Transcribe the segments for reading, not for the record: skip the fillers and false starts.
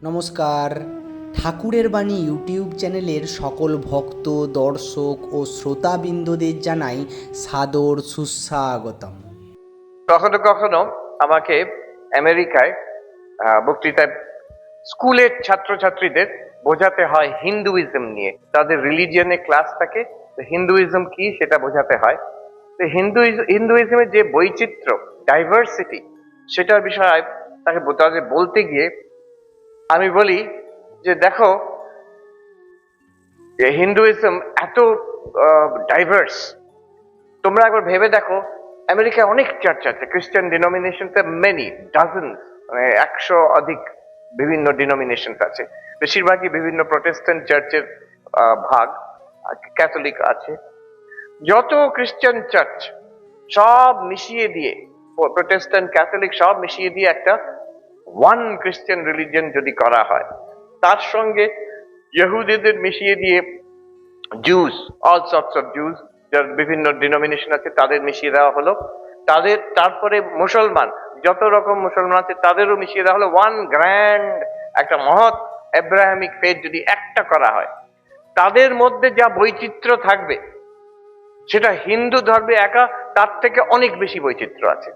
নমস্কার। ঠাকুরের বাণী ইউটিউব চ্যানেলের সকল ভক্ত, দর্শক ও শ্রোতাবৃন্দদের জানাই সাদর সুস্বাগতম। কখনো কখনো আমাকে আমেরিকায় বক্তৃতায় স্কুলের ছাত্রছাত্রীদের বোঝাতে হয় হিন্দুইজম নিয়ে। তাদের রিলিজিয়নে ক্লাস থাকে, হিন্দুইজম কি সেটা বোঝাতে হয়। তো হিন্দুইজমের যে বৈচিত্র্য, ডাইভার্সিটি, সেটার বিষয়ে তাদের বলতে গিয়ে আমি বলি যে দেখো, যে হিন্দুইজম এত ডাইভার্স, তোমরা একবার ভেবে দেখো আমেরিকায় অনেক চার্চ আছে, খ্রিস্টান ডিনোমিনেশন মেনি ডাজেন্স, মানে 100 অধিক বিভিন্ন ডিনোমিনেশন আছে। বেশিরভাগই বিভিন্ন প্রোটেস্ট্যান্ট চার্চের ভাগ, ক্যাথলিক আছে। যত খ্রিস্টান চার্চ সব মিশিয়ে দিয়ে, প্রোটেস্ট্যান্ট ক্যাথলিক সব মিশিয়ে দিয়ে একটা ওয়ান খ্রিস্টান রিলিজিয়ন যদি করা হয়, তার সঙ্গে ইহুদিদের মিশিয়ে দিয়ে juice, all sorts of juice, যার বিভিন্ন ডিনোমিনেশন আছে তাদের মিশিয়ে দেওয়া হলো, তারপরে মুসলমান, যত রকম মুসলমান আছে তাদেরও মিশিয়ে দেওয়া হলো, ওয়ান গ্র্যান্ড একটা মহৎ এব্রাহামিক ফেথ যদি একটা করা হয়, তাদের মধ্যে যা বৈচিত্র্য থাকবে সেটা হিন্দু ধর্মে একা তার থেকে অনেক বেশি বৈচিত্র্য আছে।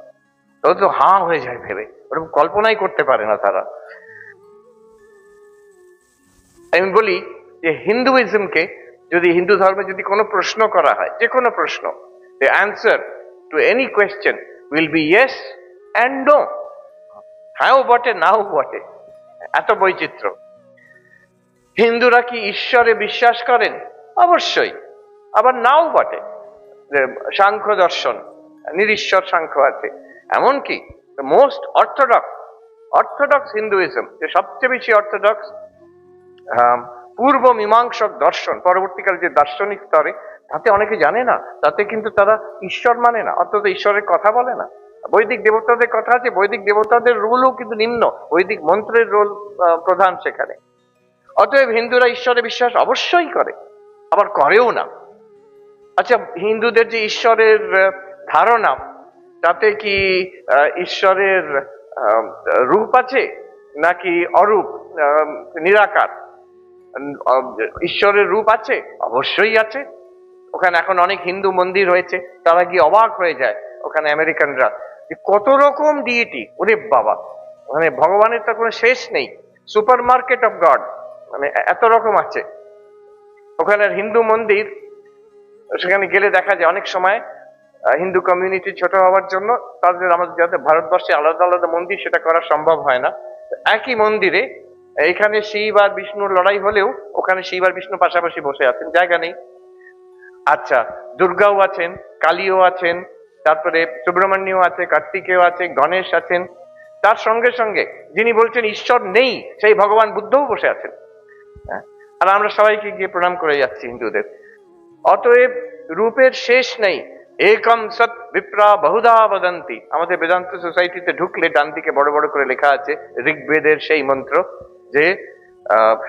তো হাঁ হয়ে যায় ভেবে, ওরকম কল্পনাই করতে পারে না তারা। আমি বলি যে হিন্দুইজমকে যদি, হিন্দু ধর্মে যদি কোনো প্রশ্ন করা হয়, যে কোনো প্রশ্ন, the answer to any question will be yes and no, হ্যাঁও বটে নাও বটে, এত বৈচিত্র্য। হিন্দুরা কি ঈশ্বরে বিশ্বাস করেন? অবশ্যই, আবার নাও বটে। সাংখ্য দর্শন, নিরীশ্বর সাংখ্য আছে। এমনকি মোস্ট অর্থোডক্স হিন্দুইজম, যে সবচেয়ে বেশি অর্থোডক্স পূর্ব মীমাংসক দর্শন, পরবর্তীকালে যে দার্শনিক স্তরে, তাতে অনেকে জানে না, তাতে কিন্তু তারা ঈশ্বর মানে না, অন্তত ঈশ্বরের কথা বলে না। বৈদিক দেবতাদের কথা আছে, বৈদিক দেবতাদের রোলও কিন্তু নিম্ন, বৈদিক মন্ত্রের রোল প্রধান সেখানে। অতএব হিন্দুরা ঈশ্বরে বিশ্বাস অবশ্যই করে, আবার করেও না। আচ্ছা, হিন্দুদের যে ঈশ্বরের ধারণা, তাতে কি ঈশ্বরের রূপ আছে নাকি অরূপ, নিরাকার? ঈশ্বরের রূপ আছে, অবশ্যই আছে। ওখানে এখন অনেক হিন্দু মন্দির হয়েছে, তারা গিয়ে অবাক হয়ে যায় ওখানে আমেরিকানরা, কত রকম ডিইটি, ওরে বাবা, মানে ভগবানের তো কোনো শেষ নেই, সুপার মার্কেট অফ গড, মানে এত রকম আছে ওখানে হিন্দু মন্দির। সেখানে গেলে দেখা যায় অনেক সময় হিন্দু কমিউনিটি ছোট হওয়ার জন্য তাদের, আমাদের যাদের ভারতবর্ষে আলাদা আলাদা মন্দির, সেটা করা সম্ভব হয় না। একই মন্দিরে এখানে শিব আর বিষ্ণুর লড়াই হলেও ওখানে শিব আর বিষ্ণু পাশাপাশি বসে আছেন, জায়গা নেই। আচ্ছা, দুর্গাও আছেন, কালীও আছেন, তারপরে সুব্রমণ্যও আছে, কার্তিকেয় আছে, গণেশ আছেন। তার সঙ্গে সঙ্গে যিনি বলছেন ঈশ্বর নেই, সেই ভগবান বুদ্ধও বসে আছেন। আর আমরা সবাইকে গিয়ে প্রণাম করে যাচ্ছি হিন্দুদের। অতএব রূপের শেষ নেই। একম সৎ বিপ্রা বহুধা বদন্তি, আমাদের বেদান্ত সোসাইটিতে ঢুকলে ডান দিকে বড় বড় করে লেখা আছে ঋগ্বেদের সেই মন্ত্র, যে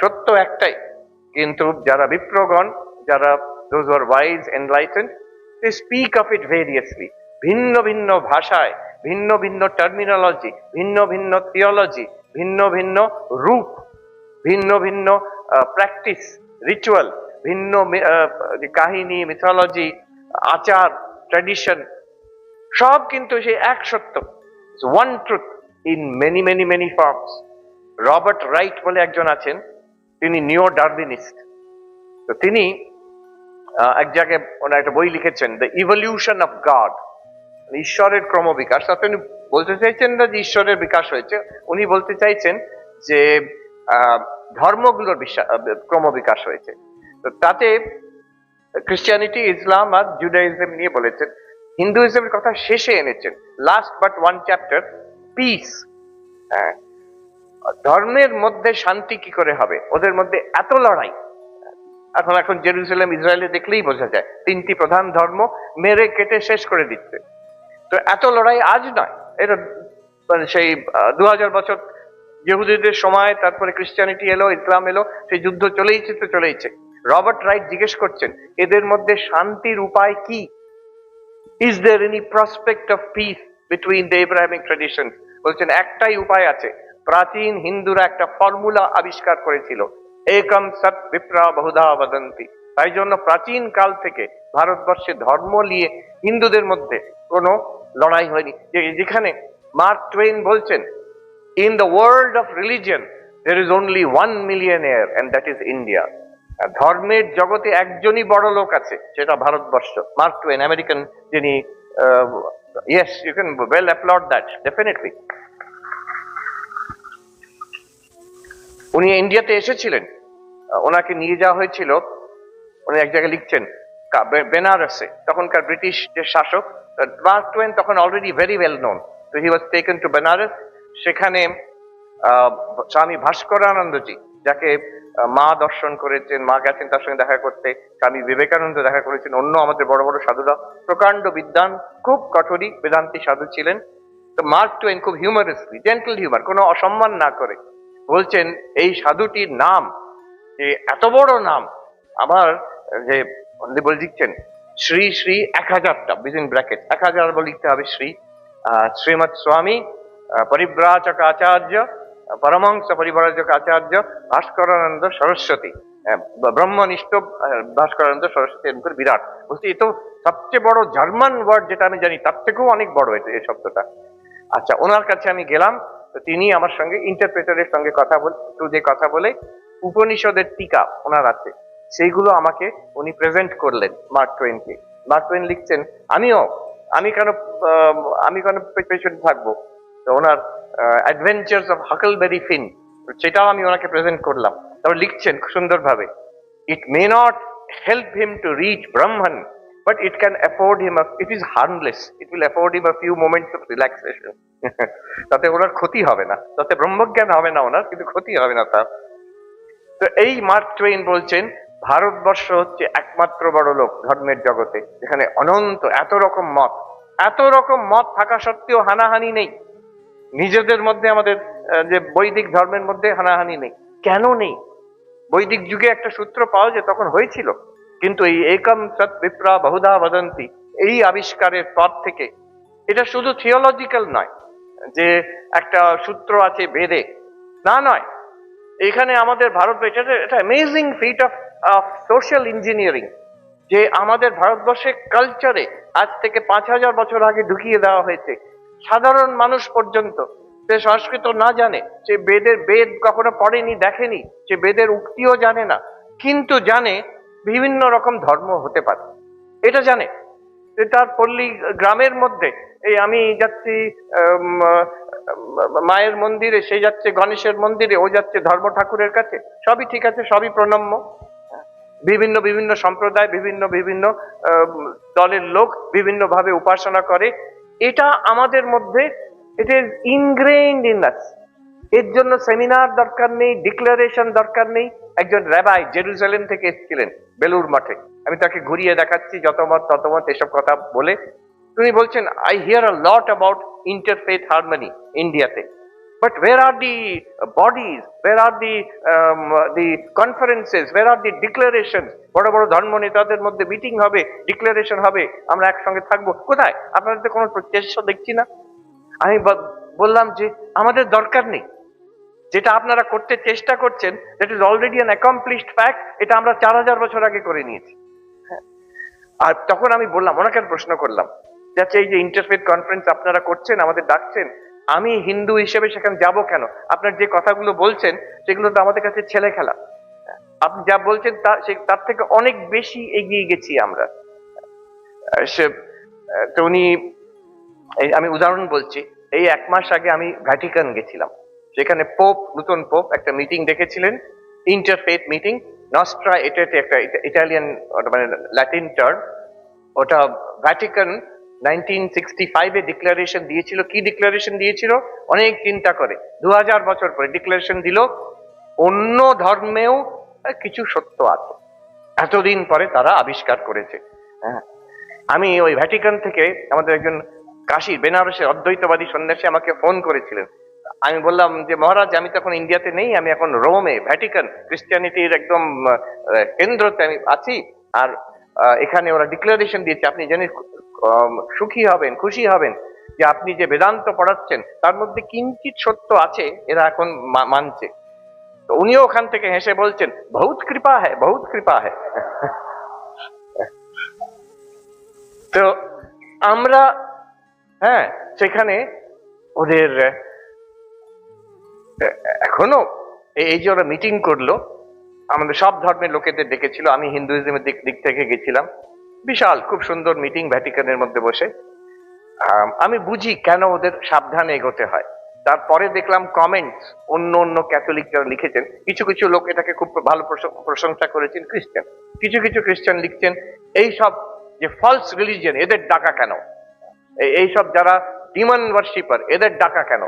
সত্য একটাই, কিন্তু যারা বিপ্রগণ, যারা those who are wise, enlightened, they speak of it variously, ভিন্ন ভিন্ন ভাষায়, ভিন্ন ভিন্ন টার্মিনোলজি, ভিন্ন ভিন্ন থিওলজি, ভিন্ন ভিন্ন রূপ, ভিন্ন ভিন্ন প্র্যাকটিস, রিচুয়াল, ভিন্ন কাহিনী, মিথোলজি, আচার, ট্র্যাডিশন, সব কিন্তু সেই এক সত্য, one truth in many many many forms. Robert right বলে একজন আছেন, তিনি নিও ডারউইনিস্ট। তো তিনি এক জায়গায় ওনার একটা বই লিখেছেন, দ্য ইভলিউশন অফ গড, ঈশ্বরের ক্রমবিকাশ। তাতে উনি বলতে চাইছেন না যে ঈশ্বরের বিকাশ হয়েছে, উনি বলতে চাইছেন যে ধর্মগুলোর ক্রমবিকাশ হয়েছে। তো তাতে খ্রিস্টিয়ানিটি, ইসলাম আর জুডাইজম নিয়ে বলেছেন। হিন্দুইজমের কথা শেষে এনেছেন, last but one chapter, piece. ধর্মের মধ্যে শান্তি কি করে হবে? ওদের মধ্যে এত লড়াই। এখন জেরুজালেম, ইসরায়েলে দেখলেই বোঝা যায়, 3টি প্রধান ধর্ম মেরে কেটে শেষ করে দিচ্ছে। তো এত লড়াই আজ নয়, এটা মানে সেই 2000 বছর ইহুদিদের সময়, তারপরে খ্রিস্টানিটি এলো, ইসলাম এলো, সেই যুদ্ধ চলেইছে। রবার্ট রাইট জিজ্ঞেস করছেন, এদের মধ্যে শান্তির উপায় কি? Is there any prospect of peace between the Abrahamic tradition? বলছেন একটাই উপায় আছে, প্রাচীন হিন্দুরা একটা ফর্মুলা আবিষ্কার করেছিল, একম সৎ বিপ্রা বহুধা বদন্তি। তাই জন্য প্রাচীন কাল থেকে ভারতবর্ষে ধর্ম নিয়ে হিন্দুদের মধ্যে কোনো লড়াই হয়নি। যেখানে মার্ক টুয়েন বলছেন, in the world of religion there is only 1 millionaire and that is India. ধর্মের জগতে একজনই বড় লোক আছে, সেটা ভারতবর্ষ। মার্ক টুয়েন, আমেরিকান, যিনি, yes, you can well applaud that, definitely. উনি ইন্ডিয়াতে এসেছিলেন, ওনাকে নিয়ে যাওয়া হয়েছিল, উনি এক জায়গায় লিখছেন বেনারসে, তখনকার ব্রিটিশ যে শাসক, মার্ক টুয়েন তখন অলরেডি ভেরি ওয়েল নোন, তো হি ওয়াজ টেকেন টু বেনারস। সেখানে স্বামী ভাস্করানন্দজি, যাকে মা দর্শন করেছেন, মা গেছেন তার সঙ্গে দেখা করতে, স্বামী বিবেকানন্দ দেখা করেছেন, অন্য আমাদের বড় বড় সাধুরা, প্রকাণ্ড বিদ্বান, খুব কঠোরী বেদান্তি সাধু ছিলেন। তো মার্ক টুয়েন খুব হিউমারাসলি, জেন্টল হিউমার, কোনো অসম্মান না করে বলছেন, এই সাধুটির নাম, যে এত বড় নাম, আমার যে লিখছেন শ্রী শ্রী 1000টা বিদিন ব্র্যাকেট 1000 বলে লিখতে হবে, শ্রী শ্রীমৎ স্বামী পরিব্রাজক আচার্য পরমহংস পরিব্রাজক আচার্য ভাস্করানন্দ সরস্বতী, ব্রহ্মনিষ্ঠ ভাস্করানন্দ সরস্বতী, এরকম বিরাট। বলছি এ তো সবচেয়ে বড় জার্মান ওয়ার্ড যেটা আমি জানি, তার থেকেও অনেক বড় হয়েছে এই শব্দটা। আচ্ছা, ওনার কাছে আমি গেলাম, তো তিনি আমার সঙ্গে ইন্টারপ্রেটারের সঙ্গে কথা বলে উপনিষদের টিকা ওনার আছে, সেইগুলো আমাকে উনি প্রেজেন্ট করলেন মার্ক টুয়েনকে। মার্ক টুয়েন লিখছেন, আমি কেন পেছনে থাকবো। তো ওনার অ্যাডভেঞ্চার্স অফ হাকলবেরি ফিন, সেটাও আমি ওনাকে প্রেজেন্ট করলাম। তারপর লিখছেন সুন্দরভাবে, it may not help him to reach Brahman, but it can afford him it is harmless, it will afford him a few moments of relaxation. তাতে ওনার ক্ষতি হবে না, তাতে ব্রহ্মজ্ঞান হবে না ওনার, কিন্তু ক্ষতি হবে না তার। তো এই মার্ক টুয়েন বলছেন, ভারতবর্ষ হচ্ছে একমাত্র বড় লোক ধর্মের জগতে, যেখানে অনন্ত এত রকম মত থাকা সত্ত্বেও হানাহানি নেই। নিজেদের মধ্যে, আমাদের যে বৈদিক ধর্মের মধ্যে হানাহানি নেই। কেন নেই? বৈদিক যুগে একটা সূত্র পাওয়া যায়, তখন হয়েছিল, কিন্তু এই একম সৎ বিপ্রা বহুধা বদন্তি এই আবিষ্কারের পর থেকে এটা শুধু থিওলজিক্যাল নয় যে একটা সূত্র আছে বেদে, নয়। এখানে আমাদের ভারতবর্ষে এটা amazing feat of social engineering, যে আমাদের ভারতবর্ষের কালচারে আজ থেকে 5000 বছর আগে ঢুকিয়ে দেওয়া হয়েছে। সাধারণ মানুষ পর্যন্ত, সে সংস্কৃত না জানে, সে বেদ কখনো পড়েনি, দেখেনি, সে বেদের উক্তিও জানে না, কিন্তু জানে বিভিন্ন রকম ধর্ম হতে পারে, এটা জানে। তার পল্লী গ্রামের মধ্যে, এই আমি যাচ্ছি মায়ের মন্দিরে, সে যাচ্ছে গণেশের মন্দিরে, ও যাচ্ছে ধর্ম ঠাকুরের কাছে, সবই ঠিক আছে, সবই প্রণম্য। বিভিন্ন সম্প্রদায়, বিভিন্ন দলের লোক বিভিন্ন ভাবে উপাসনা করে, এটা আমাদের মধ্যে, ইট ইজ ইনগ্রেইনড ইন আস। এর জন্য সেমিনার দরকার নেই, ডিক্লারেশন দরকার নেই। একজন র্যাবাই জেরুজালেম থেকে এসেছিলেন বেলুর মাঠে, আমি তাকে ঘুরিয়ে দেখাচ্ছি, যতমত ততমত এসব কথা বলে, তিনি বলছেন, I here a lot about interfaith harmony ইন্ডিয়াতে, but where are the bodies, where are the conferences, where are the declarations? বড় বড় ধর্ম নেতাদের মধ্যে মিটিং হবে, ডিক্লারেশন হবে, আমরা একসঙ্গে থাকবো, কোথায়? আপনাদের তো কোনো চেষ্টা দেখছি না। আমি বললাম যে আমাদের দরকার নেই, যেটা আপনারা করতে চেষ্টা করছেন, that is already an accomplished fact, এটা আমরা 4000 বছর আগে করে নিয়েছি। আর তখন আমি বললাম, ওনাকে প্রশ্ন করলাম, যাচ্ছে এই যে ইন্টারফেথ কনফারেন্স আপনারা করছেন, আমাদের ডাকছেন, আমি হিন্দু হিসেবে সেখানে যাব কেন? আপনার যে কথাগুলো বলছেন সেগুলো তো আমাদের কাছে ছেলে খেলা, আপনি যা বলছেন তার থেকে অনেক বেশি এগিয়ে গেছি আমরা। তো উনি, আমি উদাহরণ বলছি, এই 1 মাস আগে আমি ভ্যাটিকান গেছিলাম, সেখানে নতুন পোপ একটা মিটিং ডেকেছিলেন, ইন্টারফেথ মিটিং, নস্ট্রা, এটা একটা ইটালিয়ান মানে ল্যাটিন টার্ম, ওটা ভ্যাটিকান 1965-এ ডিক্লারেশন দিয়েছিল। কি ডিক্লারেশন দিয়েছিল? অনেক চিন্তা করে 2000 বছর পরে ডিক্লারেশন দিল, অন্য ধর্মেও কিছু সত্য আছে, এতদিন পরে তারা আবিষ্কার করেছে। হ্যাঁ, আমি ওই ভ্যাটিকান থেকে আমাদের একজন কাশী বেনারসের অদ্বৈতবাদী সন্ন্যাসী আমাকে ফোন করেছিলেন। আমি বললাম যে মহারাজ, আমি তখন ইন্ডিয়াতে নেই, আমি এখন রোমে, ভ্যাটিকান ক্রিশ্চিয়ানিটির একদম কেন্দ্রতে আমি আছি, আর এখানে ওরা ডিক্লারেশন দিয়েছে, আপনি জানেন সুখী হবেন, খুশি হবেন, যে আপনি যে বেদান্ত পড়াচ্ছেন তার মধ্যে কিঞ্চিত সত্য আছে, এরা এখন মানছে। তো উনিও ওখান থেকে হেসে বলছেন, বহুত কৃপা হ্যায়, বহুত কৃপা হ্যায়। তো আমরা, হ্যাঁ, সেখানে ওদের এখনো এই যে ওরা মিটিং করলো, আমাদের সব ধর্মের লোকেদের ডেকেছিল, আমি হিন্দুইজমের দিক থেকে গেছিলাম। বিশাল খুব সুন্দর মিটিং ভ্যাটিকানের মধ্যে বসে। আমি বুঝি কেন ওদের সাবধানে এগোতে হয়। তারপরে দেখলাম কমেন্টস অন্য অন্য ক্যাথলিক যারা লিখেছেন, কিছু কিছু লোক এটাকে খুব ভালো প্রশংসা করেছেন। খ্রিস্টান, কিছু কিছু খ্রিস্টান লিখছেন এই সব যে ফলস রিলিজিয়ন, এদের ডাকা কেন, এইসব যারা ডিমন ওয়ার্শিপার, এদের ডাকা কেন।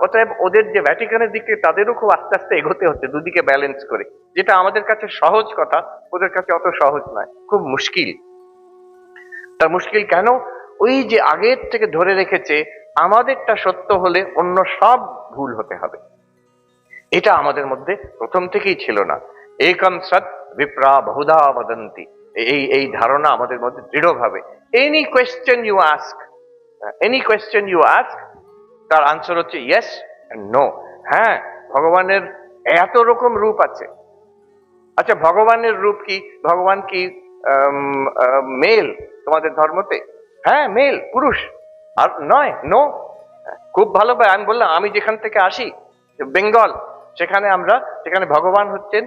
অতএব ওদের যে ভ্যাটিকানের দিকে তাদেরও খুব আস্তে আস্তে এগোতে হচ্ছে, দুদিকে ব্যালেন্স করে। যেটা আমাদের কাছে সহজ কথা, ওদের কাছে অত সহজ নয়, খুব মুশকিল। তার মুশকিল কেন? ওই যে আগের থেকে ধরে রেখেছে আমাদেরটা সত্য হলে অন্য সব ভুল হতে হবে। এটা আমাদের মধ্যে প্রথম থেকেই ছিল না। একম সৎ বিপ্রা বহুধা বদন্তি, এই ধারণা আমাদের মধ্যে দৃঢ়ভাবে। এনি কোয়েশ্চেন ইউ আস্ক, তার আনসার হচ্ছে ইয়েস এন্ড নো। হ্যাঁ, ভগবানের এত রকম রূপ আছে। আচ্ছা, ভগবানের রূপ কি? ভগবান কি মেল তোমাদের ধর্মতে? হ্যাঁ, মেল, পুরুষ। আর নয়, নো। খুব ভালো। আমি বললাম, আমি যেখান থেকে আসি, বেঙ্গল, সেখানে ভগবান হচ্ছেন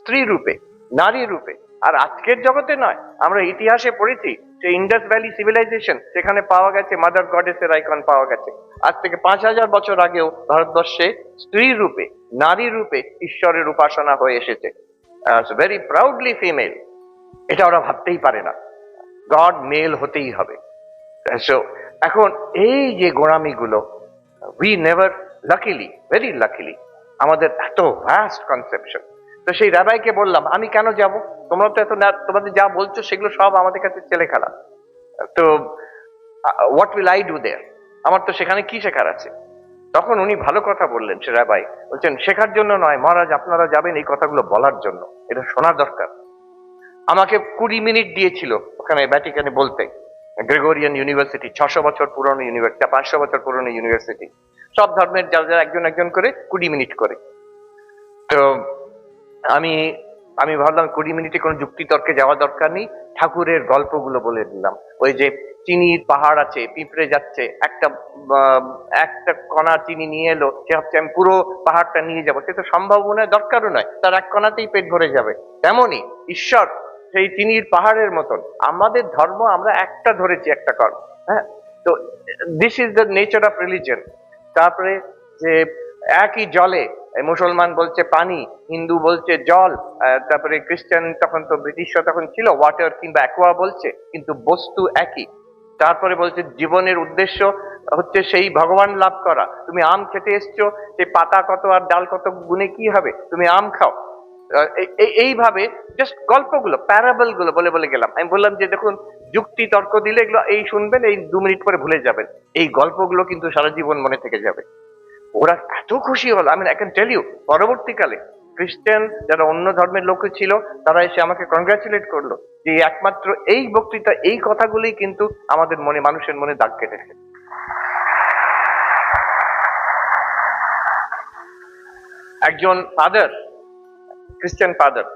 স্ত্রী রূপে, নারী রূপে। আর আজকের জগতে নয়, আমরা ইতিহাসে পড়েছি যে ইন্ডাস ভ্যালি সিভিলাইজেশন, সেখানে পাওয়া গেছে মাদার গডেসের আইকন পাওয়া গেছে। আজ থেকে 5000 বছর আগেও ভারতবর্ষে স্ত্রী রূপে, নারী রূপে ঈশ্বরের উপাসনা হয়ে এসেছে। Very proudly female. এটা ওরা ভাবতেই পারে না, গড মেল হতেই হবে। সো এখন এই যে গোড়ামিগুলো, we never, luckily, very luckily, আমাদের এত ভাস্ট কনসেপশন। তো সেই রাবাইকে বললাম, আমি কেন যাব? তোমরা তো এত, তোমাদের যা বলছো সেগুলো সব আমাদের কাছে ছেলে খেলা। তো হোয়াট উইল আই ডু দেয়ার? আমার তো সেখানে কি শেখার আছে? তখন উনি ভালো কথা বললেন, সে রাবাই বলছেন, শেখার জন্য নয় মহারাজ, আপনারা যাবেন এই কথাগুলো বলার জন্য, এটা শোনা দরকার। আমাকে 20 মিনিট দিয়েছিল ওখানে ভ্যাটিকানে বলতে। গ্রেগরিয়ান ইউনিভার্সিটি, 600 বছর পুরনো ইউনিভার্সিটি, 500 বছর পুরনো ইউনিভার্সিটি, সব ধর্মের যারা যারা একজন একজন করে 20 মিনিট করে। তো আমি ভাবলাম 20 মিনিটে কোনো যুক্তি তর্কে যাওয়া দরকার নেই, ঠাকুরের গল্পগুলো বলে দিলাম। ওই যে চিনির পাহাড় আছে, পিঁপড়ে যাচ্ছে, একটা কণা চিনি নিয়ে এলো, সে ভাবছে আমি পুরো পাহাড়টা নিয়ে যাবো। সে তো সম্ভব নয়, দরকারও নয়, তার এক কণাতেই পেট ভরে যাবে। তেমনই ঈশ্বর সেই চিনির পাহাড়ের মতন। আমাদের ধর্ম, আমরা একটা ধরেছি, একটা কর্ম। হ্যাঁ, তো this is the nature of religion. তারপরে যে একই জলে, মুসলমান বলছে পানি, হিন্দু বলছে জল, তারপরে খ্রিস্টান, তখন তো ব্রিটিশরা তখন ছিল, ওয়াটার কিংবা অ্যাকোয়া বলছে, কিন্তু বস্তু একই। তারপরে বলছে জীবনের উদ্দেশ্য হচ্ছে সেই ভগবান লাভ করা। তুমি আম খেতে এসছো, সেই পাতা কত আর ডাল কত গুনে কি হবে, তুমি আম খাও। এইভাবে জাস্ট গল্পগুলো, প্যারাবল গুলো বলে বলে গেলাম। আমি বললাম যে দেখুন, যুক্তি তর্ক দিলে এগুলো এই শুনবেন, এই 2 মিনিট পরে ভুলে যাবেন। এই গল্পগুলো কিন্তু সারা জীবন মনে থেকে যাবে। ওরা এত খুশি হলো, আমি আই ক্যান টেল ইউ। পরবর্তীকালে খ্রিস্টান যারা অন্য ধর্মের লোক ছিল, তারা এসে আমাকে কংগ্রাচুলেট করলো যে একমাত্র এই বক্তৃতা, এই কথাগুলোই কিন্তু আমাদের মনে, মানুষের মনে দাগ কেটেছে। একজন ফাদার, খ্রিস্টান ফাদার,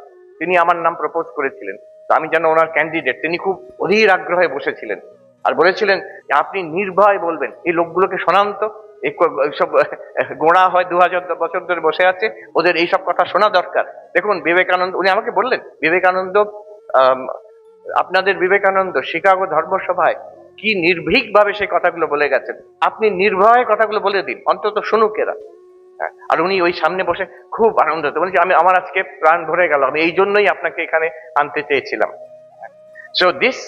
তিনি আমার নাম প্রপোজ করেছিলেন। তো আমি যেন ওনার ক্যান্ডিডেট, তিনি খুব অধীর আগ্রহে বসেছিলেন আর বলেছিলেন আপনি নির্ভয় বলবেন, এই লোকগুলোকে শোনান তো, এইসব গোড়া হয় 2000 বছর ধরে বসে আছে, ওদের এইসব কথা শোনা দরকার। দেখুন বিবেকানন্দ, উনি আমাকে বললেন, বিবেকানন্দ, আপনাদের বিবেকানন্দ শিকাগো ধর্মসভায় কি নির্ভীক ভাবে সেই কথাগুলো বলে গেছেন, আপনি নির্ভয় কথাগুলো বলে দিন, অন্তত শুনুক এরা। আর উনি ওই সামনে বসে খুব আনন্দ হতো, বলছি আমার আজকে প্রাণ ভরে গেল, আমি এই জন্যই আপনাকে এখানে আনতে চেয়েছিলাম। So this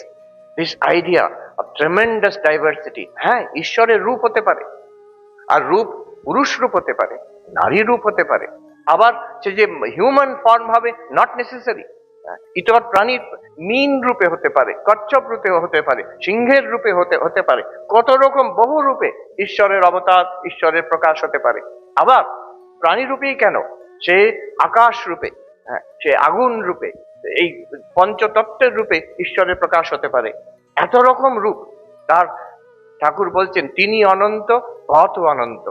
idea of tremendous diversity, হ্যাঁ, ঈশ্বরের রূপ হতে পারে, আর রূপ পুরুষ রূপ হতে পারে, নারী রূপ হতে পারে, আবার সে যে হিউম্যান ফর্ম হবে নট নেসেসারি। ইতর প্রাণীর মিন রূপে হতে পারে, কচ্ছপ রূপে হতে পারে, সিংহের রূপে হতে পারে, কত রকম বহু রূপে ঈশ্বরের অবতার, ঈশ্বরের প্রকাশ হতে পারে। আবার প্রাণী রূপেই কেন, সে আকাশ রূপে, হ্যাঁ, সে আগুন রূপে, এই পঞ্চতত্ত্বের রূপে ঈশ্বরের প্রকাশ হতে পারে। এত রকম রূপ, তার ঠাকুর বলছেন তিনি অনন্ত, কত অনন্ত।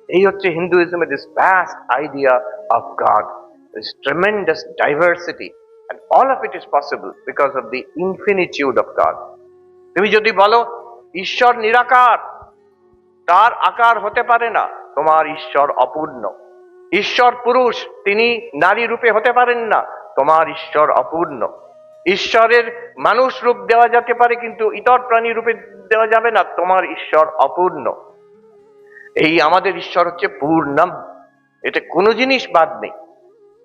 এই হচ্ছে হিন্দুইজমের this vast idea of God, this tremendous diversity, and all of it is possible because of the infinitude of God. তুমি যদি বলো ঈশ্বর নিরাকার, তার আকার হতে পারে না, তোমার ঈশ্বর অপূর্ণ। ঈশ্বর পুরুষ, তিনি নারী রূপে হতে পারেন না, তোমার ঈশ্বর অপূর্ণ। ঈশ্বরের মানুষ রূপ দেওয়া যেতে পারে কিন্তু ইতর প্রাণী রূপে দেওয়া যাবে না, তোমার ঈশ্বর অপূর্ণ। এই আমাদের ঈশ্বর হচ্ছে পূর্ণম, এটা কোনো জিনিস বাদ নেই।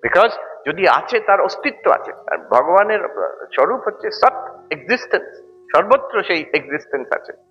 বিকজ যদি আছে তার অস্তিত্ব আছে, আর ভগবানের স্বরূপ হচ্ছে সৎ এক্সিস্টেন্স, সর্বত্র সেই এক্সিস্টেন্স আছে।